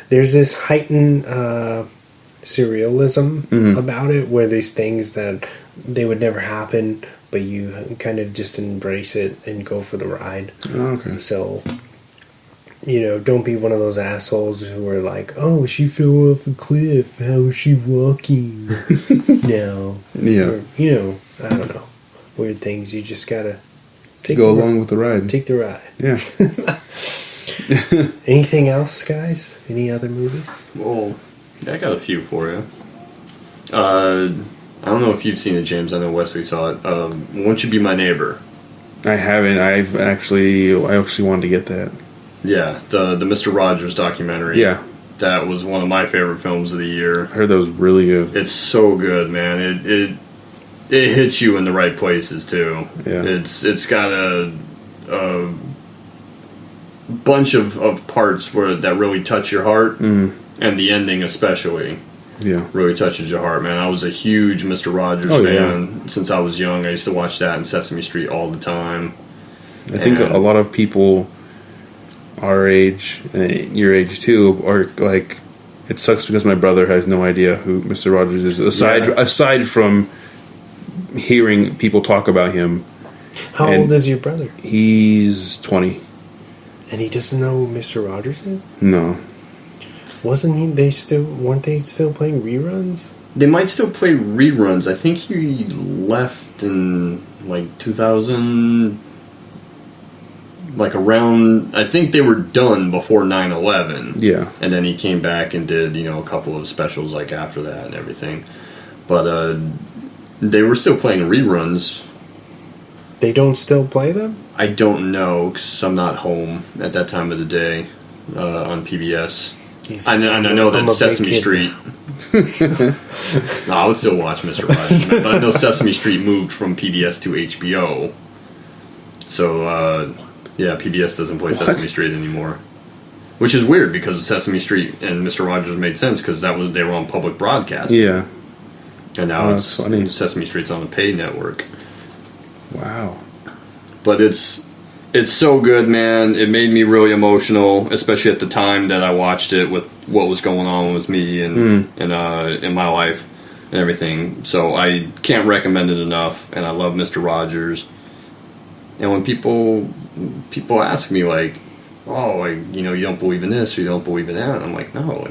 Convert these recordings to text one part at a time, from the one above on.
there's this heightened surrealism about it, where there's things that they would never happen, but you kind of just embrace it and go for the ride. Oh, okay. So, don't be one of those assholes who are like, oh, she fell off a cliff, how is she walking? No. Yeah. Or, I don't know. Weird things. You just gotta go along with the ride. Take the ride. Yeah. Anything else, guys? Any other movies? Well, I got a few for you. I don't know if you've seen it, James. I know Wesley saw it. Won't You Be My Neighbor? I haven't. I actually wanted to get that. Yeah, the Mr. Rogers documentary. Yeah. That was one of my favorite films of the year. I heard that was really good. It's so good, man. It hits you in the right places too. Yeah. It's got a bunch of parts that really touch your heart, and the ending especially. Yeah. Really touches your heart, man. I was a huge Mr. Rogers fan since I was young. I used to watch that in Sesame Street all the time. I think a lot of people our age, and your age too, are like, it sucks because my brother has no idea who Mr. Rogers is, aside from hearing people talk about him. How old is your brother? He's 20. And he doesn't know who Mr. Rogers is? No. Weren't they still playing reruns? They might still play reruns. I think he left in like 2000, like around, I think they were done before 9/11. Yeah. And then he came back and did, a couple of specials like after that and everything. But they were still playing reruns. They don't still play them? I don't know, because I'm not home at that time of the day on PBS. I know that Sesame Street. No, I would still watch Mr. Rogers, but I know Sesame Street moved from PBS to HBO. So, PBS doesn't play Sesame Street anymore. Which is weird, because Sesame Street and Mr. Rogers made sense, because they were on public broadcast. Yeah. And now it's funny. Sesame Street's on a paid network. Wow. But it's so good, man. It made me really emotional, especially at the time that I watched it with what was going on with me and in my life and everything. So I can't recommend it enough, and I love Mr. Rogers. And when people ask me, like, oh, you don't believe in this or you don't believe in that, I'm like, no.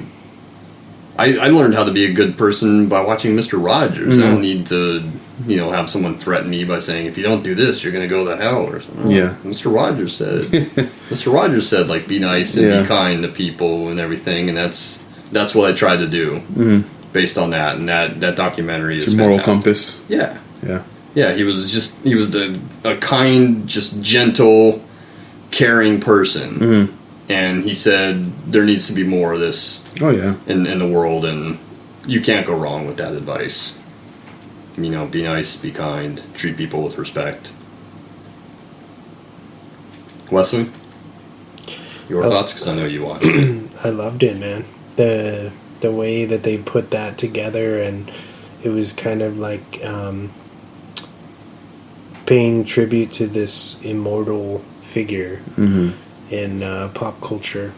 I learned how to be a good person by watching Mr. Rogers. I don't need to, have someone threaten me by saying, if you don't do this, you're going to go to hell or something. Yeah. Mr. Rogers said, like, be nice and be kind to people and everything, and that's what I try to do based on that. And that documentary is moral fantastic. compass. Yeah. Yeah. Yeah, he was a kind, just gentle, caring person. And he said there needs to be more of this. Oh, yeah. In the world, and you can't go wrong with that advice. Be nice, be kind, treat people with respect. Wesley, your thoughts? Because I know you watched it. I loved it, man. The way that they put that together, and it was kind of like paying tribute to this immortal figure in pop culture.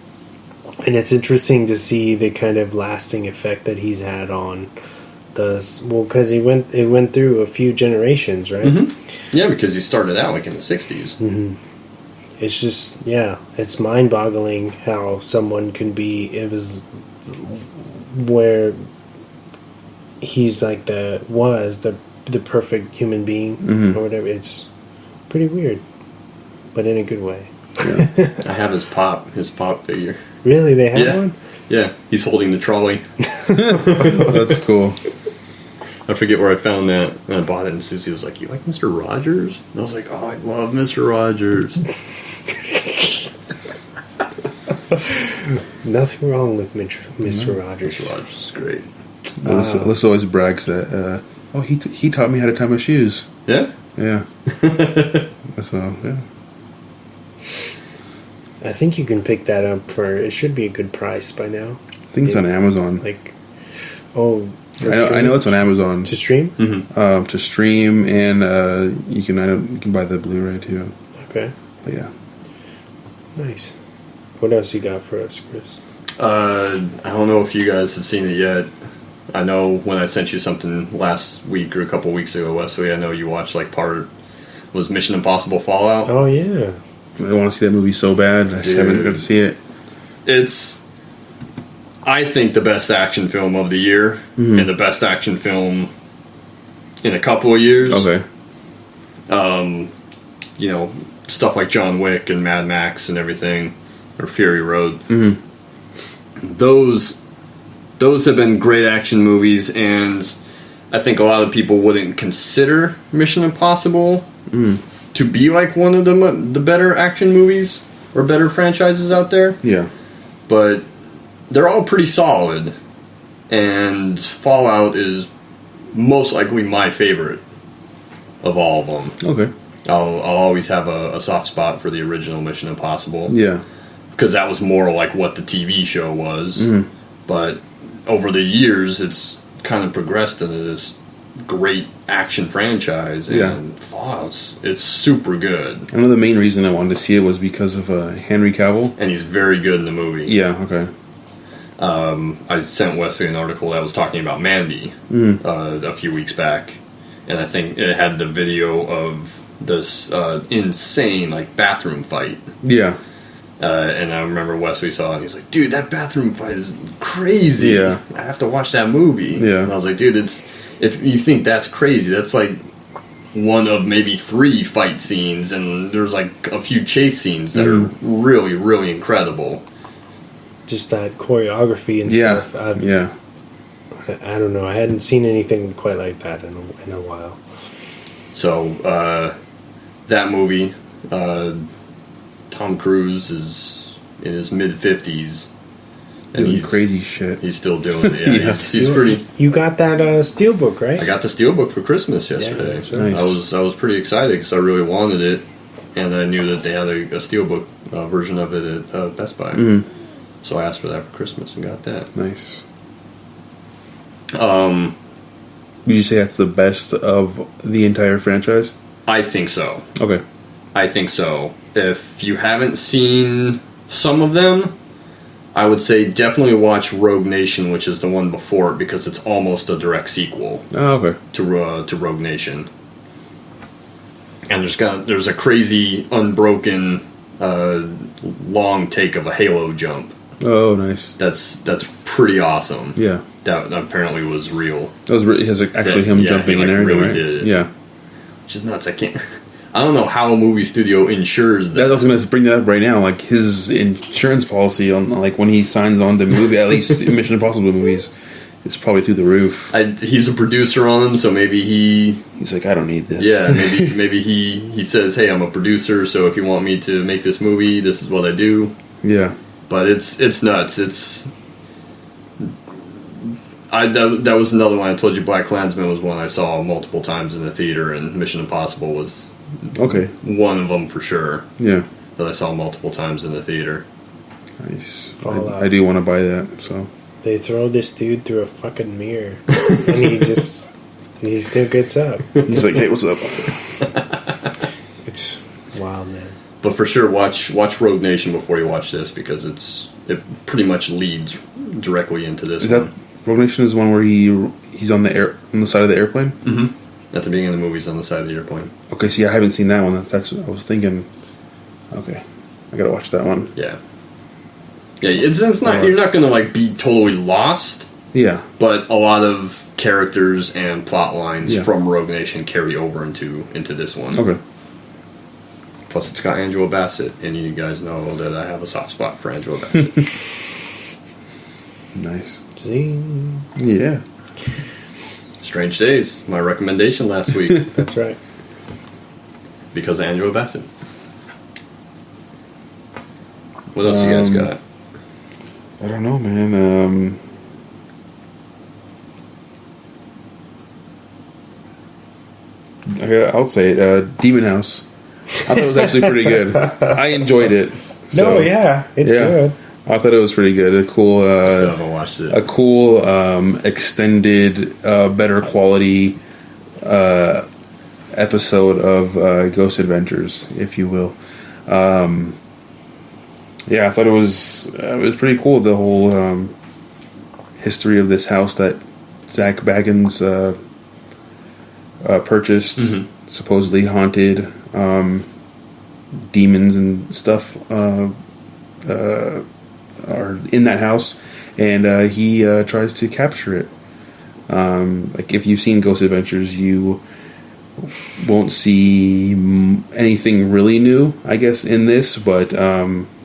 And it's interesting to see the kind of lasting effect that he's had on because it went through a few generations, right? Yeah, because he started out like in the 60s. It's just, it's mind-boggling how someone can be. It was where he's like the perfect human being or whatever. It's pretty weird, but in a good way. Yeah. I have his pop figure. Really? They have one? Yeah, he's holding the trolley. That's cool. I forget where I found that. And I bought it, and Susie was like, you like Mr. Rogers? And I was like, oh, I love Mr. Rogers. Nothing wrong with Mr. Rogers. Mr. Rogers is great. Alyssa always brags that, he taught me how to tie my shoes. Yeah? Yeah. So, yeah. I think you can pick that up it should be a good price by now. I think it's on Amazon. I know it's on Amazon. To stream? To stream, and you can buy the Blu-ray too. Okay. But yeah. Nice. What else you got for us, Chris? I don't know if you guys have seen it yet. I know when I sent you something last week or a couple weeks ago, Wesley, I know you watched like part was Mission Impossible Fallout. Oh yeah. I want to see that movie so bad. I just haven't got to see it. It's, I think, the best action film of the year, and the best action film in a couple of years. Okay. You know, stuff like John Wick and Mad Max and everything, or Fury Road. Those have been great action movies, and I think a lot of people wouldn't consider Mission Impossible to be like one of the better action movies or better franchises out there. Yeah. But they're all pretty solid, and Fallout is most likely my favorite of all of them. Okay. I'll always have a soft spot for the original Mission Impossible. Yeah. Because that was more like what the TV show was. But over the years, it's kind of progressed into this great action franchise. And Fallout's, it's super good. I know the main reason I wanted to see it was because of Henry Cavill. And he's very good in the movie. Yeah, okay. I sent Wesley an article that was talking about Mandy a few weeks back. And I think it had the video of this insane like bathroom fight. Yeah. And I remember Wesley saw it and he's like, dude, that bathroom fight is crazy. Yeah. I have to watch that movie. Yeah. And I was like, dude, if you think that's crazy, that's like one of maybe 3 fight scenes, and there's like a few chase scenes that are really, really incredible. Just that choreography and stuff. I don't know. I hadn't seen anything quite like that in a while. So, that movie, Tom Cruise is in his mid-50s. And doing crazy shit. He's still doing it. Yeah, he's pretty... You got that Steelbook, right? I got the Steelbook for Christmas yesterday. Yeah, that's right. Nice. I was pretty excited because I really wanted it. And I knew that they had a Steelbook version of it at Best Buy. So I asked for that for Christmas and got that. Nice. Would you say that's the best of the entire franchise? I think so. Okay. I think so. If you haven't seen some of them, I would say definitely watch Rogue Nation, which is the one before it, because it's almost a direct sequel Oh, okay. to Rogue Nation. And there's a crazy, unbroken, long take of a Halo jump. Oh, nice. That's pretty awesome. Yeah. That apparently was real. That was actually him jumping in there, really right? did it. Yeah. Which is nuts. I don't know how a movie studio insures that. I was going to bring that up right now. Like his insurance policy on like when he signs on to movie, at least Mission Impossible movies, it's probably through the roof. He's a producer on them, so maybe he's like, I don't need this. Yeah, maybe he says, hey, I'm a producer, so if you want me to make this movie, this is what I do. Yeah. But it's nuts. That was another one I told you. Black Klansman was one I saw multiple times in the theater, and Mission Impossible was one of them for sure. Yeah. That I saw multiple times in the theater. Nice. Fallout. I do want to buy that. So They throw this dude through a fucking mirror, and he still gets up. he's like, hey, what's up? It's wild, man. But for sure, watch Rogue Nation before you watch this, because it pretty much leads directly into this. Is that Rogue Nation is one where he's on the side of the airplane? Mm-hmm. At the beginning of the movie, he's on the side of the airplane. Okay, see, I haven't seen that one. That's what I was thinking. Okay, I gotta watch that one. Yeah, it's not. You're not gonna like be totally lost. Yeah, but a lot of characters and plot lines from Rogue Nation carry over into this one. Okay. Plus, it's got Angela Bassett, and you guys know that I have a soft spot for Angela Bassett. Nice. Zing. Yeah. Strange Days, my recommendation last week. That's right. Because of Angela Bassett. What else you guys got? I don't know, man. I'll say it. Demon House. I thought it was actually pretty good. I enjoyed it. So, it's good. I thought it was pretty good. A cool, I still haven't watched it. A cool, extended, better quality episode of Ghost Adventures, if you will. Yeah, I thought it was pretty cool, the whole history of this house that Zach Baggins purchased, supposedly haunted, demons and stuff are in that house, and he tries to capture it. Like, if you've seen Ghost Adventures, you won't see anything really new, I guess, in this, but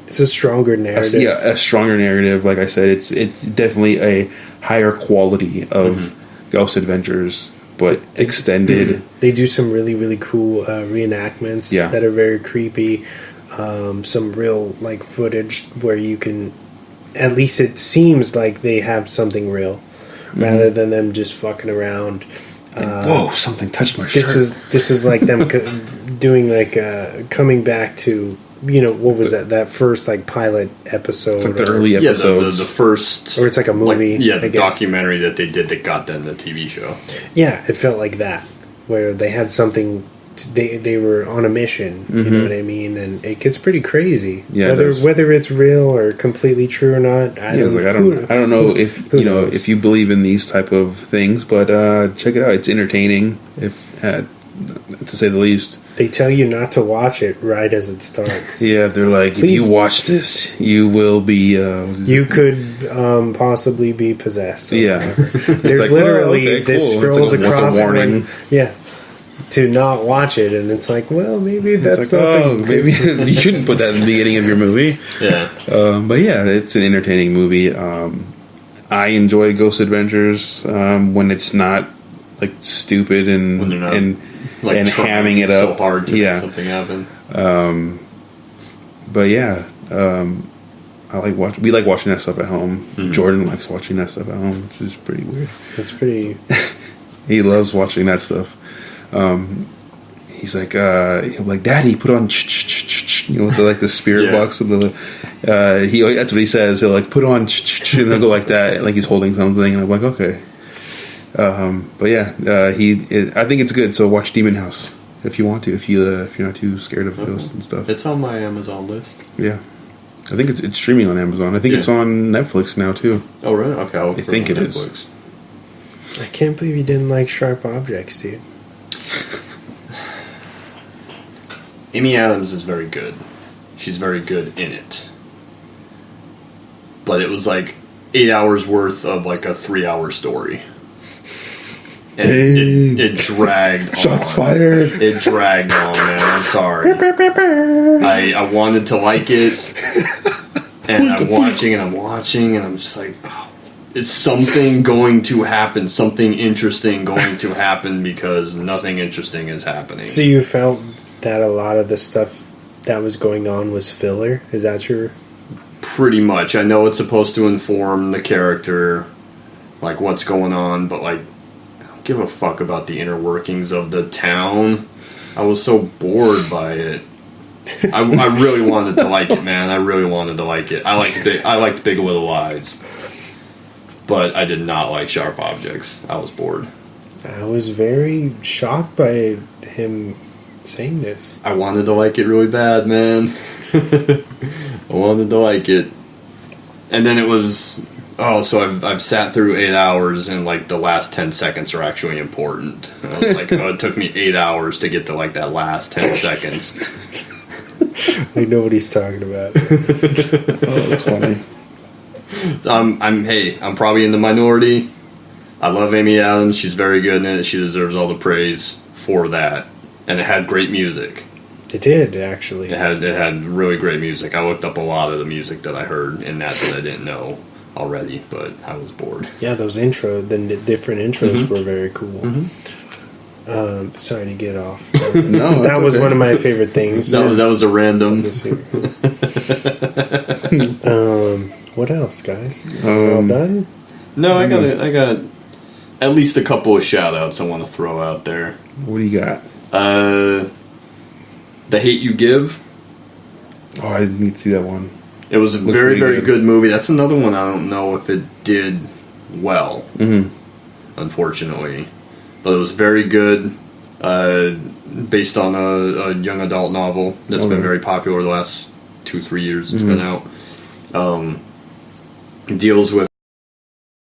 it's a stronger narrative. A stronger narrative. Like I said, it's definitely a higher quality of Ghost Adventures, but extended. They do some really, really cool reenactments that are very creepy. Some real, like, footage where you can, at least it seems like they have something real, rather than them just fucking around. Whoa! Something touched my shirt. This was like them doing, like, coming back to, you know, what was that first, like, pilot episode? It's like the early episodes. The first, or it's like a movie. Like, the documentary that they did that got them the TV show. Yeah, it felt like that, where they had something. They were on a mission, you know what I mean, and it gets pretty crazy. Yeah, whether it's real or completely true or not, I don't know if if you believe in these type of things, but check it out. It's entertaining, if to say the least. They tell you not to watch it right as it starts. Yeah, they're like, please, if you watch this, you will be. You could possibly be possessed. Yeah, there's like, literally this scrolls across. Warning. To not watch it, and it's like, well, maybe that's not. Maybe you shouldn't put that in the beginning of your movie. Yeah, but yeah, it's an entertaining movie. I enjoy Ghost Adventures when it's not like stupid and when they're not, and hamming it up so hard to make something happen. But yeah, we like watching that stuff at home. Jordan likes watching that stuff at home, which is pretty weird. It's pretty. He loves watching that stuff. He's like, he'll be like, Daddy, put on, you know, with the spirit box of the. That's what he says. He'll like put on, and they'll go like that, like he's holding something, and I'm like, okay. But yeah, I think it's good. So watch Demon House if you want to, if you're not too scared of ghosts and stuff. It's on my Amazon list. Yeah, I think it's streaming on Amazon. I think it's on Netflix now too. Oh really? Okay, I think it is. I can't believe you didn't like Sharp Objects, dude. Amy Adams is very good. She's very good in it. But it was like 8 hours worth of like a 3-hour story. And it dragged on. Shots fired. It dragged on, man. I'm sorry. I wanted to like it. And I'm watching, and I'm just like, oh, is something going to happen? Something interesting going to happen, because nothing interesting is happening. So you felt that a lot of the stuff that was going on was filler? Is that true? Pretty much. I know it's supposed to inform the character, like what's going on, but like, I don't give a fuck about the inner workings of the town. I was so bored by it. I really wanted to like it, man. I really wanted to like it. I liked Big Little Lies, but I did not like Sharp Objects. I was bored. I was very shocked by him saying this. I wanted to like it really bad, man. I wanted to like it, and then it was so I've sat through 8 hours, and like the last 10 seconds are actually important. I was like, it took me 8 hours to get to like that last 10 seconds. Like nobody's talking about. That's funny. I'm probably in the minority. I love Amy Adams. She's very good in it. She deserves all the praise for that. And it had great music. It did, actually. It had really great music. I looked up a lot of the music that I heard in that I didn't know already, but I was bored. Yeah, those the different intros were very cool. Sorry to get off. No, that was one of my favorite things. That was a random. What else, guys? All done? No, I got at least a couple of shout outs I want to throw out there. What do you got? The Hate You Give. Oh, I didn't need to see that one. It was a very, very good movie. That's another one I don't know if it did well, unfortunately. But it was very good, based on a young adult novel that's been very popular the last 2-3 years it's been out. deals with